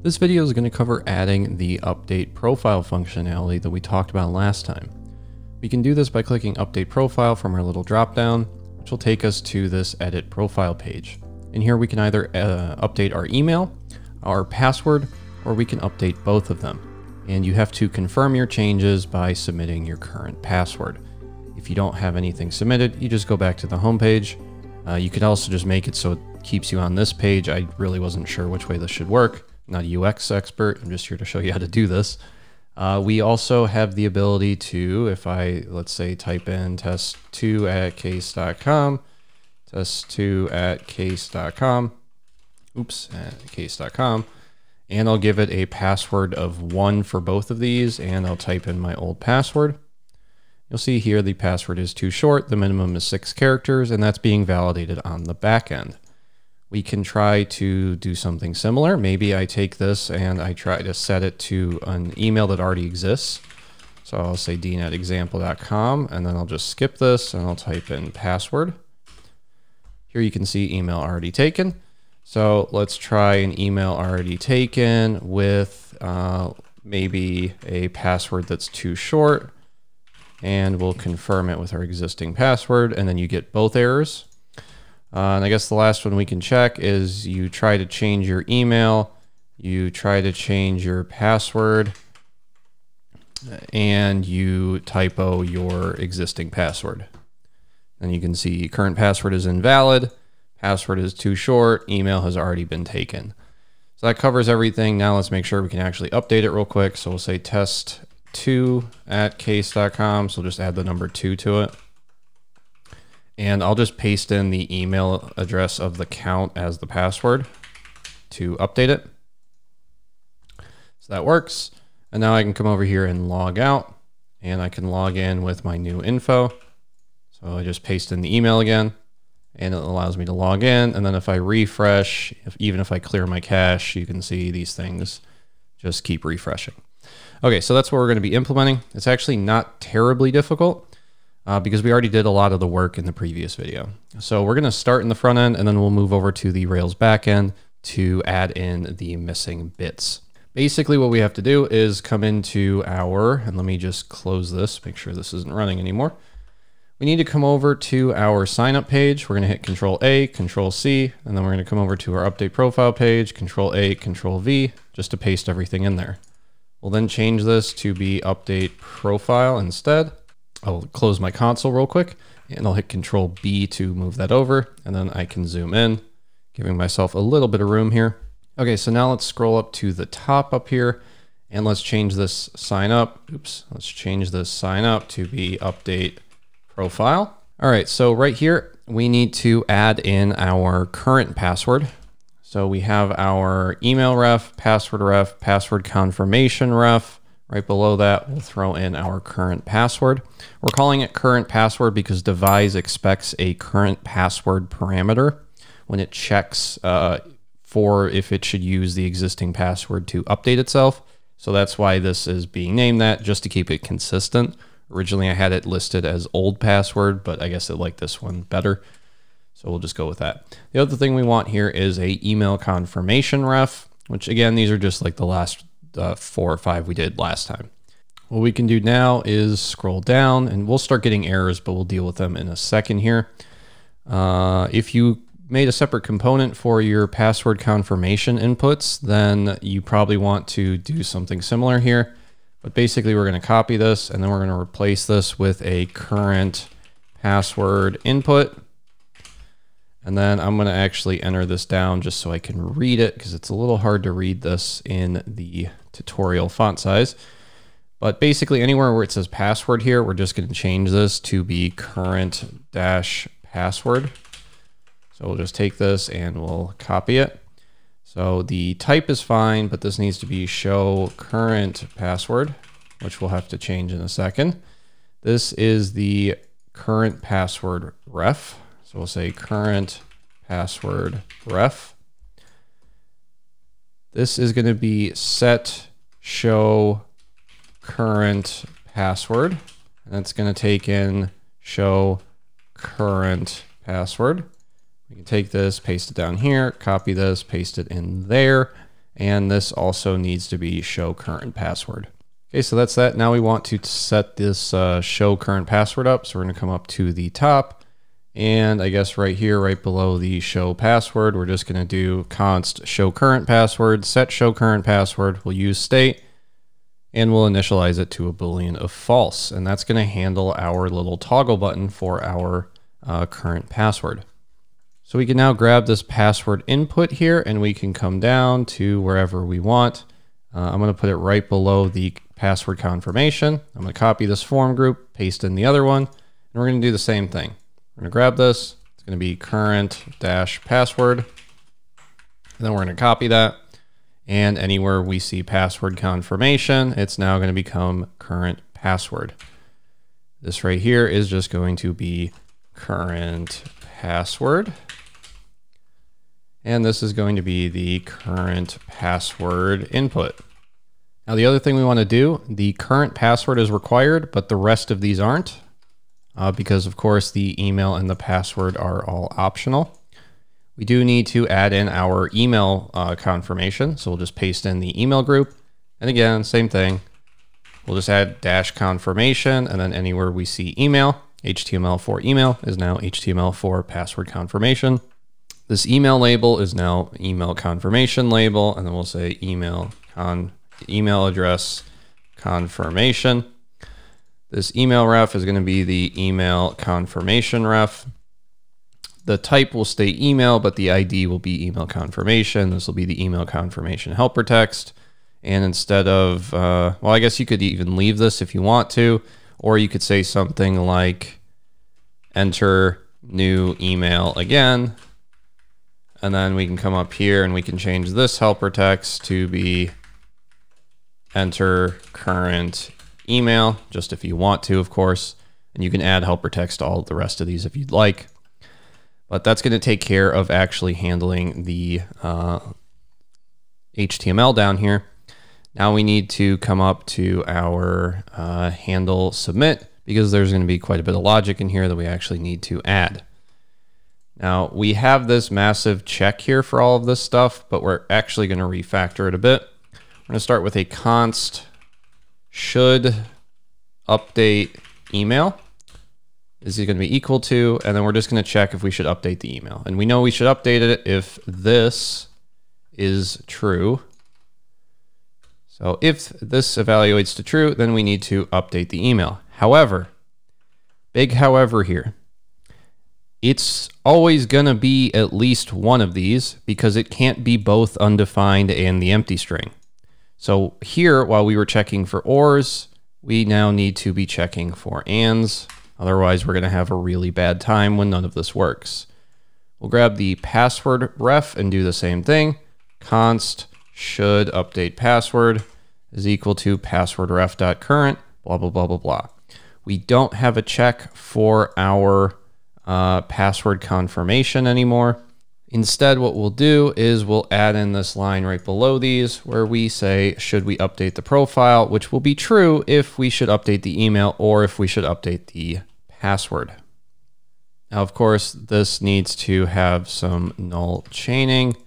This video is going to cover adding the update profile functionality that we talked about last time. We can do this by clicking update profile from our little drop down, which will take us to this edit profile page. And here we can either update our email, our password, or we can update both of them. And you have to confirm your changes by submitting your current password. If you don't have anything submitted, you just go back to the home page. You could also just make it so it keeps you on this page. I really wasn't sure which way this should work. I'm not a UX expert. I'm just here to show you how to do this. We also have the ability to, if I, let's say, type in test2@case.com, test2@case.com, case.com, and I'll give it a password of 1 for both of these, and I'll type in my old password. You'll see here the password is too short. The minimum is 6 characters, and that's being validated on the back end. We can try to do something similar. Maybe I take this and I try to set it to an email that already exists. So I'll say dean@example.com, and then I'll just skip this and I'll type in password. Here you can see email already taken. So let's try an email already taken with maybe a password that's too short, and we'll confirm it with our existing password, and then you get both errors. And I guess the last one we can check is you try to change your email, you try to change your password, and you typo your existing password. And you can see current password is invalid, password is too short, email has already been taken. So that covers everything. Now let's make sure we can actually update it real quick. So we'll say test2@case.com. So we'll just add the number 2 to it. And I'll just paste in the email address of the account as the password to update it. So that works. And now I can come over here and log out, and I can log in with my new info. So I just paste in the email again, and it allows me to log in. And then if I refresh, even if I clear my cache, you can see these things just keep refreshing. Okay, so that's what we're going to be implementing. It's actually not terribly difficult. Because we already did a lot of the work in the previous video. So we're going to start in the front end, and then we'll move over to the Rails backend to add in the missing bits. Basically what we have to do is come into our, and let me just close this, make sure this isn't running anymore. We need to come over to our sign up page. We're going to hit Control-A, Control-C, and then we're going to come over to our update profile page, Control-A, Control-V, just to paste everything in there. We'll then change this to be update profile instead. I'll close my console real quick, and I'll hit Control-B to move that over, and then I can zoom in, giving myself a little bit of room here. Okay, so now let's scroll up to the top up here, and let's change this sign up. Let's change this sign up to be update profile. All right, so right here, we need to add in our current password. So we have our email ref, password confirmation ref. Right below that, we'll throw in our current password. We're calling it current password because Devise expects a current password parameter when it checks for if it should use the existing password to update itself. So that's why this is being named that, just to keep it consistent. Originally, I had it listed as old password, but I guess it liked this one better. So we'll just go with that. The other thing we want here is a email confirmation ref, which again, these are just like the last 4 or 5 we did last time. What we can do now is scroll down, and we'll start getting errors, but we'll deal with them in a second here. If you made a separate component for your password confirmation inputs, then you probably want to do something similar here. But basically, we're going to copy this, and then we're going to replace this with a current password input. And then I'm going to actually enter this down just so I can read it, because it's a little hard to read this in the tutorial font size. But basically anywhere where it says password here, we're just going to change this to be current-password. So we'll just take this and we'll copy it. So the type is fine, but this needs to be show current password, which we'll have to change in a second. This is the current password ref. So we'll say current password ref. This is going to be set show current password. And that's going to take in show current password. We can take this, paste it down here, copy this, paste it in there, And this also needs to be show current password. Okay, so that's that. Now we want to set this show current password up. So we're going to come up to the top, and I guess right here, right below the show password, we're just going to do const show current password, set show current password. We'll use state, and we'll initialize it to a Boolean of false. And that's going to handle our little toggle button for our current password. So we can now grab this password input here, and we can come down to wherever we want. I'm going to put it right below the password confirmation. I'm going to copy this form group, paste in the other one, and we're going to do the same thing. We're going to grab this. It's going to be current-password. And then we're going to copy that. And anywhere we see password confirmation, it's now going to become current password. This right here is just going to be current password. And this is going to be the current password input. Now the other thing we want to do, the current password is required, but the rest of these aren't, because of course the email and the password are all optional. We do need to add in our email confirmation. So we'll just paste in the email group. And again, same thing. We'll just add dash confirmation, and then anywhere we see email, HTML for email is now HTML for password confirmation. This email label is now email confirmation label, and then we'll say email address confirmation. This email ref is going to be the email confirmation ref. The type will stay email, but the ID will be email confirmation. This will be the email confirmation helper text. And instead of, well, I guess you could even leave this if you want to, or you could say something like enter new email again. And then we can come up here and we can change this helper text to be enter current email, just if you want to, of course. And you can add helper text to all the rest of these if you'd like. But that's going to take care of actually handling the HTML down here. Now we need to come up to our handle submit, because there's going to be quite a bit of logic in here that we actually need to add. Now we have this massive check here for all of this stuff, but we're actually going to refactor it a bit. We're going to start with a const should update email is going to be equal to, and then we're just going to check if we should update the email. And we know we should update it if this is true. So if this evaluates to true, then we need to update the email. However, big however here, it's always going to be at least one of these, because it can't be both undefined and the empty string. So here, while we were checking for ors, we now need to be checking for ands. Otherwise, we're going to have a really bad time when none of this works. We'll grab the password ref and do the same thing. Const should update password is equal to password ref.current, blah, blah, blah, blah, blah. We don't have a check for our password confirmation anymore. Instead, what we'll do is we'll add in this line right below these where we say, should we update the profile, which will be true if we should update the email or if we should update the password. Now, of course, this needs to have some null chaining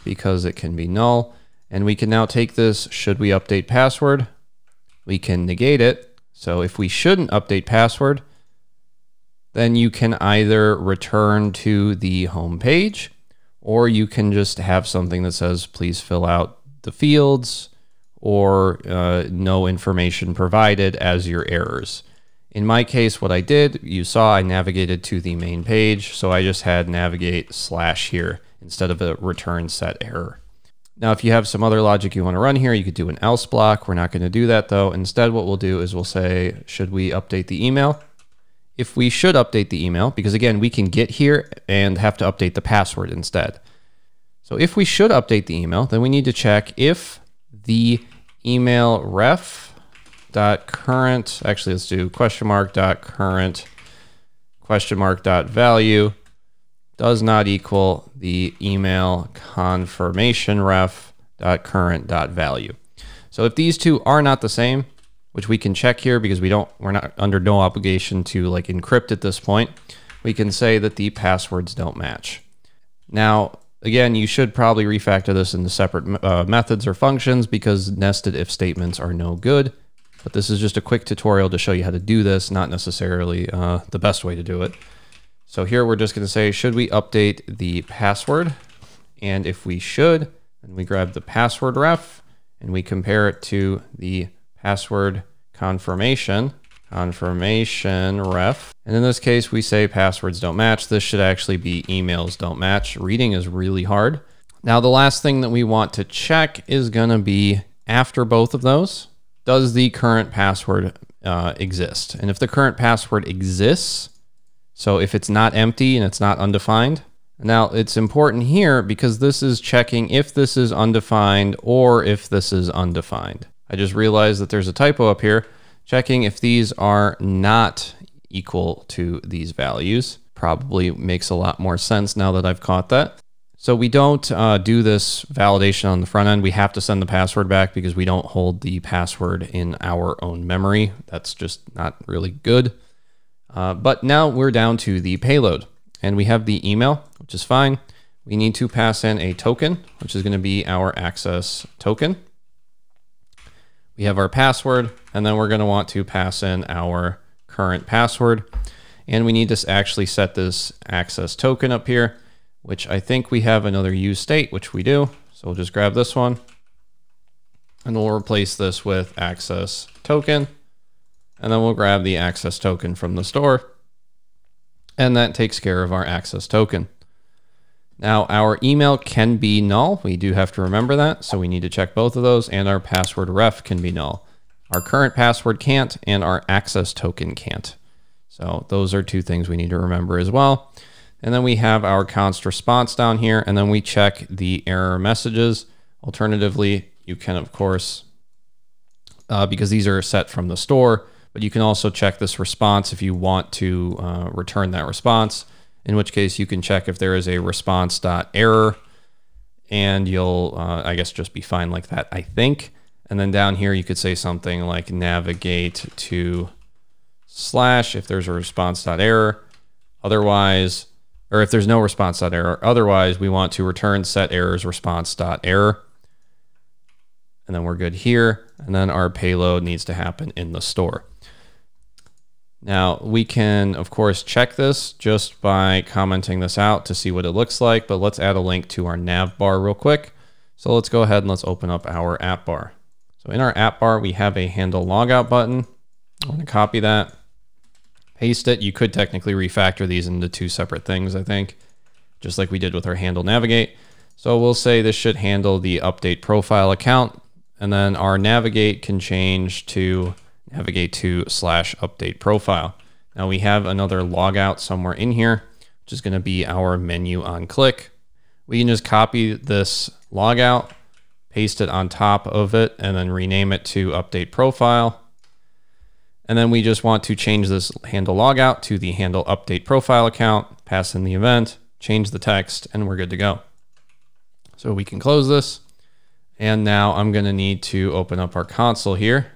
because it can be null. And we can now take this, should we update password? We can negate it. So if we shouldn't update password, then you can either return to the home page, or you can just have something that says, please fill out the fields, or no information provided as your errors. In my case, what I did, you saw I navigated to the main page, so I just had navigate / here instead of a return set error. Now, if you have some other logic you want to run here, you could do an else block. We're not going to do that though. Instead, what we'll do is we'll say, should we update the email? If we should update the email, because again, we can get here and have to update the password instead. So if we should update the email, then we need to check if the email ref.current, actually let's do $.current $.value does not equal the email confirmation ref.current.value. So if these two are not the same, which we can check here because we're not under no obligation to like encrypt at this point, we can say that the passwords don't match. Now, Again, you should probably refactor this into separate methods or functions because nested if statements are no good. But this is just a quick tutorial to show you how to do this, not necessarily the best way to do it. So here we're just going to say, should we update the password? And if we should, then we grab the password ref and we compare it to the password confirmation ref. And in this case, we say passwords don't match. This should actually be emails don't match. Reading is really hard. Now, the last thing that we want to check is going to be after both of those, does the current password exist? And if the current password exists, so if it's not empty and it's not undefined, now it's important here because this is checking if this is undefined or if this is undefined. I just realized that there's a typo up here, checking if these are not equal to these values. Probably makes a lot more sense now that I've caught that. So we don't do this validation on the front end. We have to send the password back because we don't hold the password in our own memory. That's just not really good. But now we're down to the payload and we have the email, which is fine. We need to pass in a token, which is going to be our access token. We have our password, and then we're going to want to pass in our current password. And we need to actually set this access token up here, which I think we have another use state, which we do. So we'll just grab this one and we'll replace this with access token. And then we'll grab the access token from the store. And that takes care of our access token. Now our email can be null. We do have to remember that. So we need to check both of those, and our password ref can be null. Our current password can't, and our access token can't. So those are two things we need to remember as well. And then we have our const response down here, and then we check the error messages. Alternatively, you can, of course, because these are set from the store, but you can also check this response if you want to return that response, in which case you can check if there is a response.error, and you'll, I guess, just be fine like that, I think. And then down here, you could say something like navigate to / if there's a response.error. Otherwise, or if there's no response.error, otherwise we want to return set errors response.error. And then we're good here. And then our payload needs to happen in the store. Now we can, of course, check this just by commenting this out to see what it looks like, but let's add a link to our Navbar real quick. So let's go ahead and let's open up our app bar. So in our app bar, we have a handle logout button. I'm going to copy that, paste it. You could technically refactor these into two separate things, I think, just like we did with our handle navigate. So we'll say this should handle the update profile account, and then our navigate can change to navigate to / update profile. Now we have another logout somewhere in here, which is going to be our menu on click. We can just copy this logout, paste it on top of it, and then rename it to update profile. And then we just want to change this handle logout to the handle update profile account, pass in the event, change the text, and we're good to go. So we can close this. And now I'm going to need to open up our console here.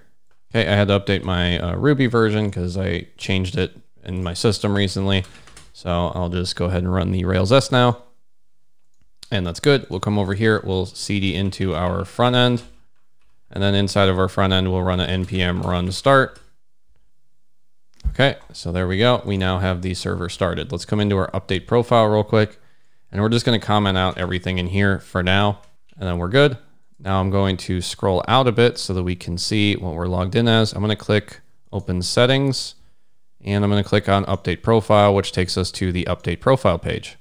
Okay, I had to update my Ruby version because I changed it in my system recently. So I'll just go ahead and run the Rails S now. And that's good. We'll come over here. We'll cd into our front end. And then inside of our front end, we'll run an npm run start. Okay, so there we go. We now have the server started. Let's come into our update profile real quick. And we're just going to comment out everything in here for now. And then we're good. Now I'm going to scroll out a bit so that we can see what we're logged in as. I'm going to click open settings, and I'm going to click on update profile, which takes us to the update profile page.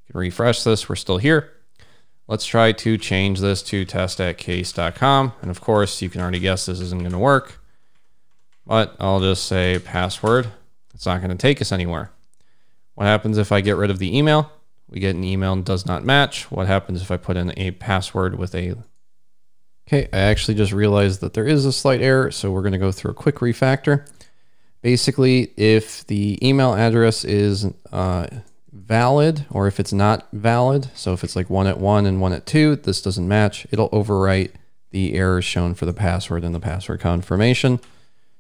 You can refresh this. We're still here. Let's try to change this to test@case.com. And of course, you can already guess this isn't going to work, but I'll just say password. It's not going to take us anywhere. What happens if I get rid of the email? We get an email and does not match. What happens if I put in a password with a... Okay, I actually just realized that there is a slight error, so we're going to go through a quick refactor. Basically, if the email address is valid, or if it's not valid, so if it's like 1 at 1 and 1 at 2, this doesn't match, it'll overwrite the errors shown for the password and the password confirmation.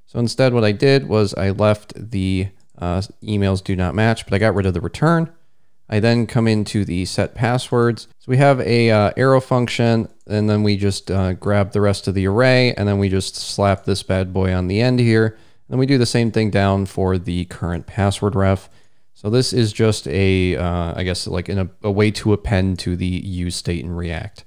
So instead what I did was I left the emails do not match, but I got rid of the return. I then come into the set passwords. So we have a arrow function, and then we just grab the rest of the array, and then we just slap this bad boy on the end here. And we do the same thing down for the current password ref. So this is just a, I guess like a way to append to the use state in React.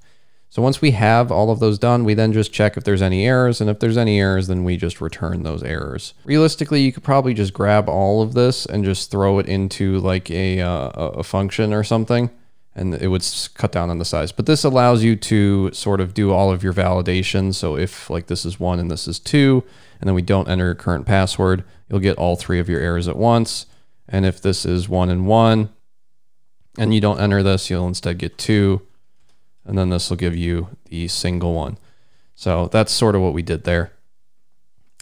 So once we have all of those done, we then just check if there's any errors. And if there's any errors, then we just return those errors. Realistically, you could probably just grab all of this and just throw it into like a function or something, and it would cut down on the size. But this allows you to sort of do all of your validation. So if like this is 1 and this is 2, and then we don't enter your current password, you'll get all 3 of your errors at once. And if this is 1 and 1, and you don't enter this, you'll instead get 2. And then this will give you the single one. So that's sort of what we did there.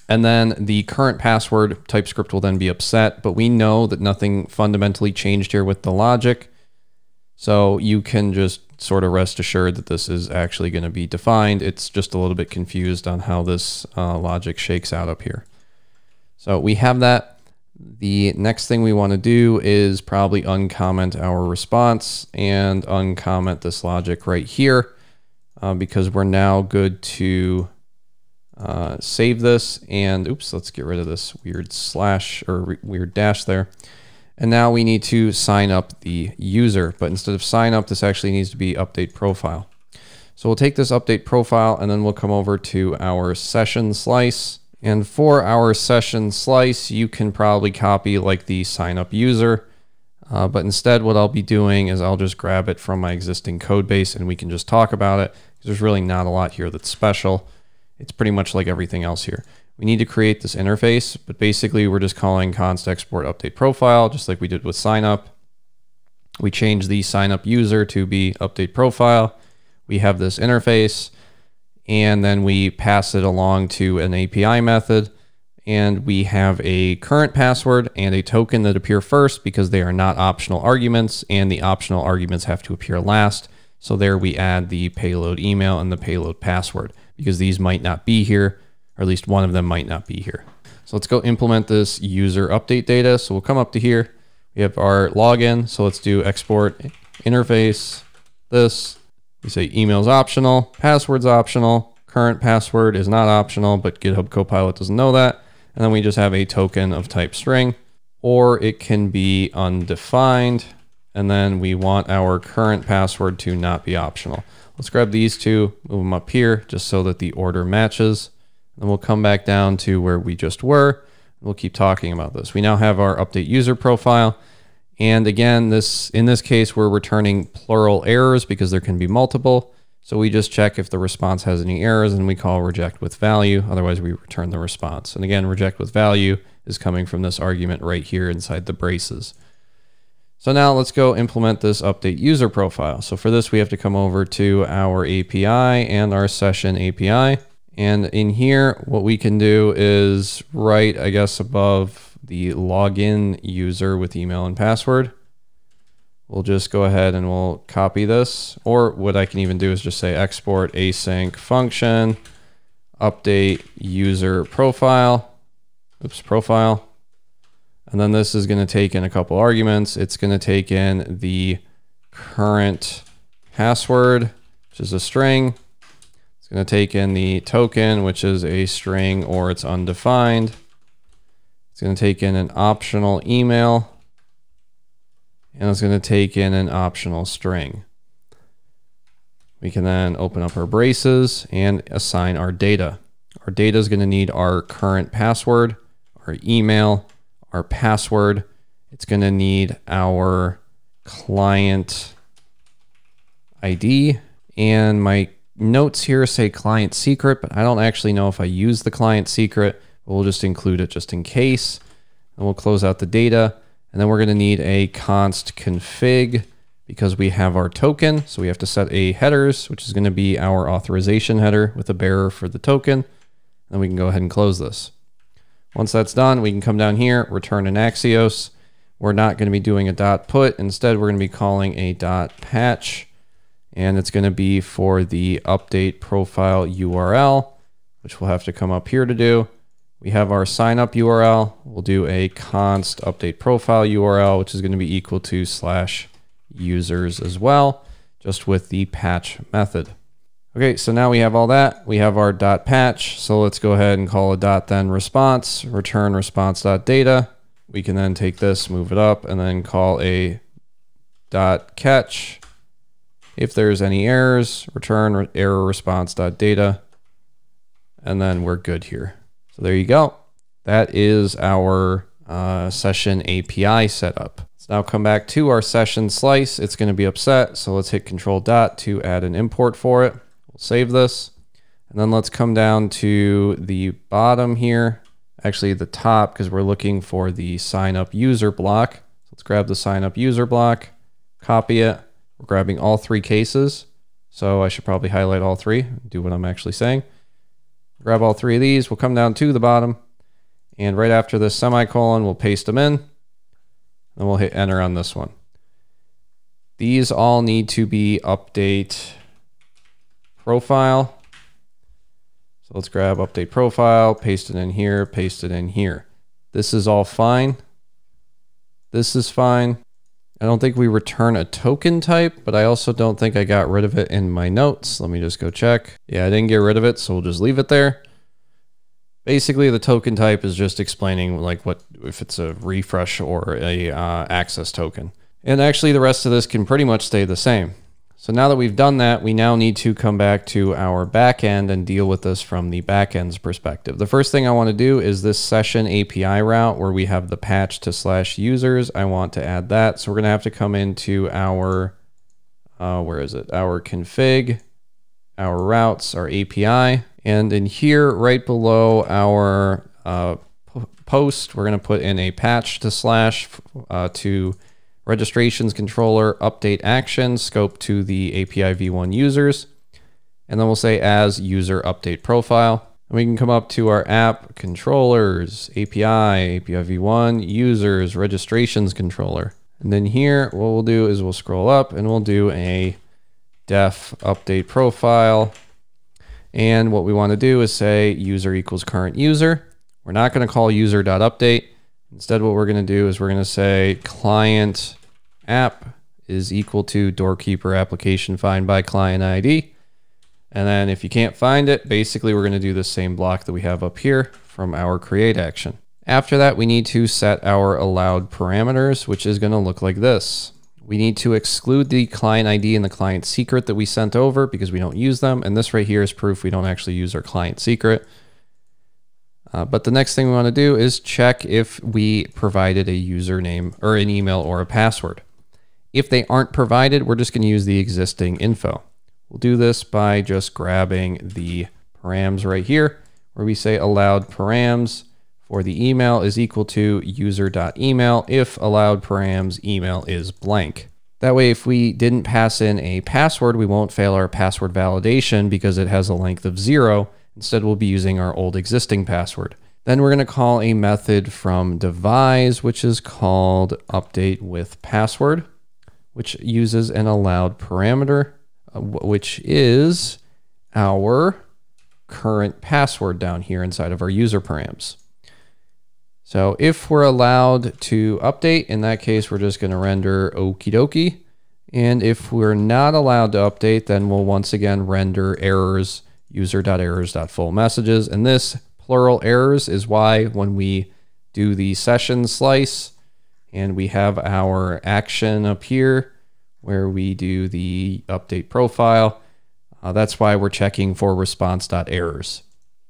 And then the current password TypeScript will then be upset, but we know that nothing fundamentally changed here with the logic. So you can just sort of rest assured that this is actually going to be defined. It's just a little bit confused on how this logic shakes out up here. So we have that. The next thing we want to do is probably uncomment our response and uncomment this logic right here because we're now good to save this. And oops, let's get rid of this weird slash or weird dash there. And now we need to sign up the user, but instead of sign up, this actually needs to be update profile. So we'll take this update profile and then we'll come over to our session slice. And for our session slice, you can probably copy like the sign up user, but instead what I'll be doing is I'll just grab it from my existing code base and we can just talk about it. There's really not a lot here that's special. It's pretty much like everything else here. We need to create this interface, but basically we're just calling const export update profile, just like we did with sign up. We change the sign up user to be update profile. We have this interface, and then we pass it along to an API method, and we have a current password and a token that appear first because they are not optional arguments, and the optional arguments have to appear last. So there we add the payload email and the payload password because these might not be here, or at least one of them might not be here. So let's go implement this user update data. So we'll come up to here. We have our login. So let's do export interface this. We say email is optional, password's optional, current password is not optional, but GitHub Copilot doesn't know that. And then we just have a token of type string, or it can be undefined. And then we want our current password to not be optional. Let's grab these two, move them up here just so that the order matches. Then we'll come back down to where we just were. We'll keep talking about this. We now have our update user profile. And again, in this case, we're returning plural errors because there can be multiple. So we just check if the response has any errors and we call reject with value. Otherwise, we return the response. And again, reject with value is coming from this argument right here inside the braces. So now let's go implement this update user profile. So for this, we have to come over to our API and our session API. And in here, what we can do is right, I guess, above the login user with email and password. We'll just go ahead and we'll copy this. Or what I can even do is just say export async function, update user profile. Oops, profile. And then this is going to take in a couple arguments. It's going to take in the current password, which is a string. It's going to take in the token, which is a string or it's undefined. It's going to take in an optional email, and it's going to take in an optional string. We can then open up our braces and assign our data. Our data is going to need our current password, our email, our password. It's going to need our client ID, and my notes here say client secret, but I don't actually know if I use the client secret. We'll just include it just in case, and we'll close out the data. And then we're going to need a const config because we have our token. So we have to set a headers, which is going to be our authorization header with a bearer for the token. Then we can go ahead and close this. Once that's done, we can come down here, return an Axios. We're not going to be doing a dot put. Instead, we're going to be calling a dot patch, and it's going to be for the update profile URL, which we'll have to come up here to do. We have our sign up URL. We'll do a const update profile URL, which is going to be equal to users as well, just with the patch method. Okay, so now we have all that. We have our .patch. So let's go ahead and call a .then response, return response.data. We can then take this, move it up, and then call a .catch. If there's any errors, return error response.data. And then we're good here. So there you go. That is our session API setup. Let's now come back to our session slice. It's going to be upset. So let's hit Control Dot to add an import for it. We'll save this. And then let's come down to the bottom here. Actually the top, because we're looking for the sign up user block. So let's grab the sign up user block, copy it. We're grabbing all three cases. So I should probably highlight all three, do what I'm actually saying. Grab all three of these. We'll come down to the bottom. And right after this semicolon, we'll paste them in. And we'll hit enter on this one. These all need to be update profile. So let's grab update profile, paste it in here, paste it in here. This is all fine. This is fine. I don't think we return a token type, but I also don't think I got rid of it in my notes. Let me just go check. Yeah, I didn't get rid of it, so we'll just leave it there. Basically, the token type is just explaining like what if it's a refresh or a access token. And actually, the rest of this can pretty much stay the same. So now that we've done that, we now need to come back to our backend and deal with this from the backend's perspective. The first thing I want to do is this session API route where we have the patch to /users. I want to add that. So we're going to have to come into our, where is it? Our config, our routes, our API. And in here, right below our post, we're going to put in a patch to to registrations controller, update action, scope to the API v1 users. And then we'll say as user update profile. And we can come up to our app controllers, API v1, users, registrations controller. And then here, what we'll do is we'll scroll up and we'll do a def update profile. And what we want to do is say user equals current user. We're not going to call user.update. Instead, what we're going to do is we're going to say client app is equal to Doorkeeper application find by client ID. And then if you can't find it, basically we're going to do the same block that we have up here from our create action. After that, we need to set our allowed parameters, which is going to look like this. We need to exclude the client ID and the client secret that we sent over because we don't use them. And this right here is proof we don't actually use our client secret. But the next thing we want to do is check if we provided a username or an email or a password. If they aren't provided, we're just going to use the existing info. We'll do this by just grabbing the params right here, where we say allowed params for the email is equal to user.email if allowed params email is blank. That way, if we didn't pass in a password, we won't fail our password validation because it has a length of 0. Instead, we'll be using our old existing password. Then we're going to call a method from Devise, which is called update with password, which uses an allowed parameter, which is our current password down here inside of our user params. So if we're allowed to update, in that case, we're just going to render okie dokie. And if we're not allowed to update, then we'll once again render errors, user.errors.full messages. And this plural errors is why when we do the session slice and we have our action up here where we do the update profile, that's why we're checking for response.errors.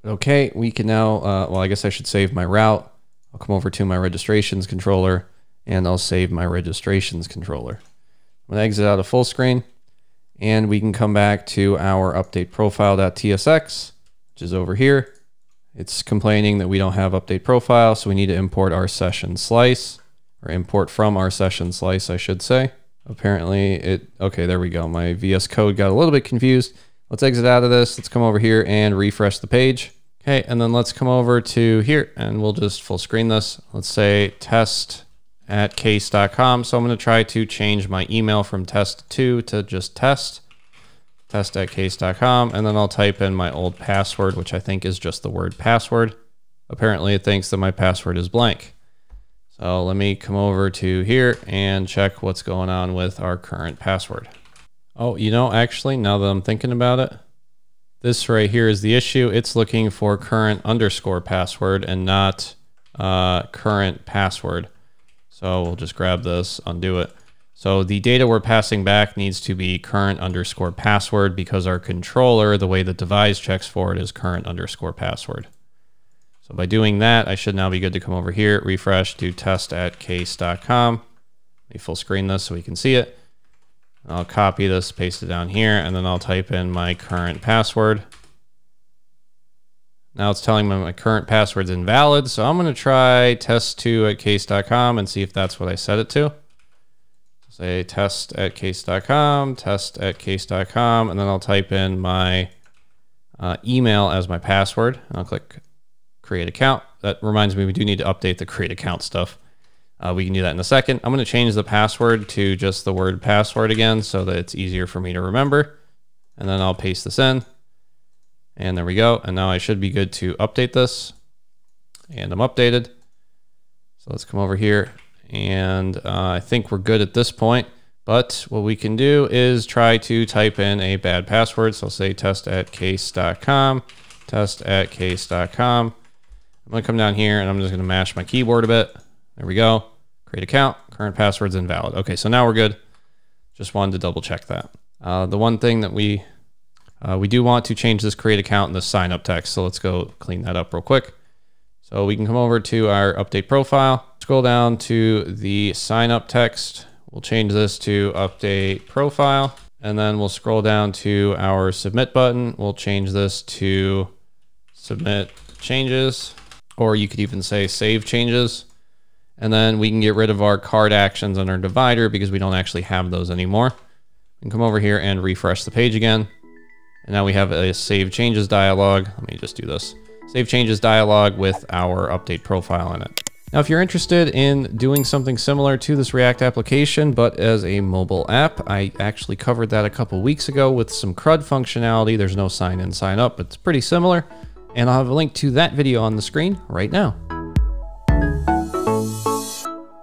Okay, we can now, well, I guess I should save my route. I'll come over to my registrations controller and I'll save my registrations controller. I'm going to exit out of full screen and we can come back to our update profile.tsx, which is over here. It's complaining that we don't have update profile, so we need to import our session slice, or import from our session slice, I should say. Apparently okay, there we go. My VS Code got a little bit confused. Let's exit out of this. Let's come over here and refresh the page. Okay, and then let's come over to here and we'll just full screen this. Let's say test@case.com. So I'm going to try to change my email from test2 to just test@case.com. And then I'll type in my old password, which I think is just the word password. Apparently it thinks that my password is blank. So let me come over to here and check what's going on with our current password. Oh, you know, actually, now that I'm thinking about it, this right here is the issue. It's looking for current underscore password and not current password. So we'll just grab this, undo it. So the data we're passing back needs to be current underscore password because our controller, the way that Devise checks for it, is current underscore password. So by doing that, I should now be good to come over here, refresh, do test@case.com. Let me full screen this so we can see it. I'll copy this, paste it down here, and then I'll type in my current password. Now it's telling me my current password's invalid, so I'm going to try test2@case.com and see if that's what I set it to. Say test@case.com, test@case.com, and then I'll type in my email as my password. And I'll click create account. That reminds me we do need to update the create account stuff. We can do that in a second. I'm going to change the password to just the word password again so that it's easier for me to remember. And then I'll paste this in. And there we go. And now I should be good to update this. And I'm updated. So let's come over here. And I think we're good at this point. But what we can do is try to type in a bad password. So I'll say test@case.com, test@case.com. I'm going to come down here and I'm just going to mash my keyboard a bit. There we go. Create account. Current password's invalid. Okay, so now we're good. Just wanted to double check that. The one thing that we do want to change this create account in the sign up text. So let's go clean that up real quick. So we can come over to our update profile, scroll down to the sign up text. We'll change this to update profile. And then we'll scroll down to our submit button. We'll change this to submit changes, or you could even say save changes. And then we can get rid of our card actions and our divider because we don't actually have those anymore. We can come over here and refresh the page again. And now we have a save changes dialog. Let me just do this. Save changes dialog with our update profile in it. Now, if you're interested in doing something similar to this React application, but as a mobile app, I actually covered that a couple weeks ago with some CRUD functionality. There's no sign in, sign up, but it's pretty similar. And I'll have a link to that video on the screen right now.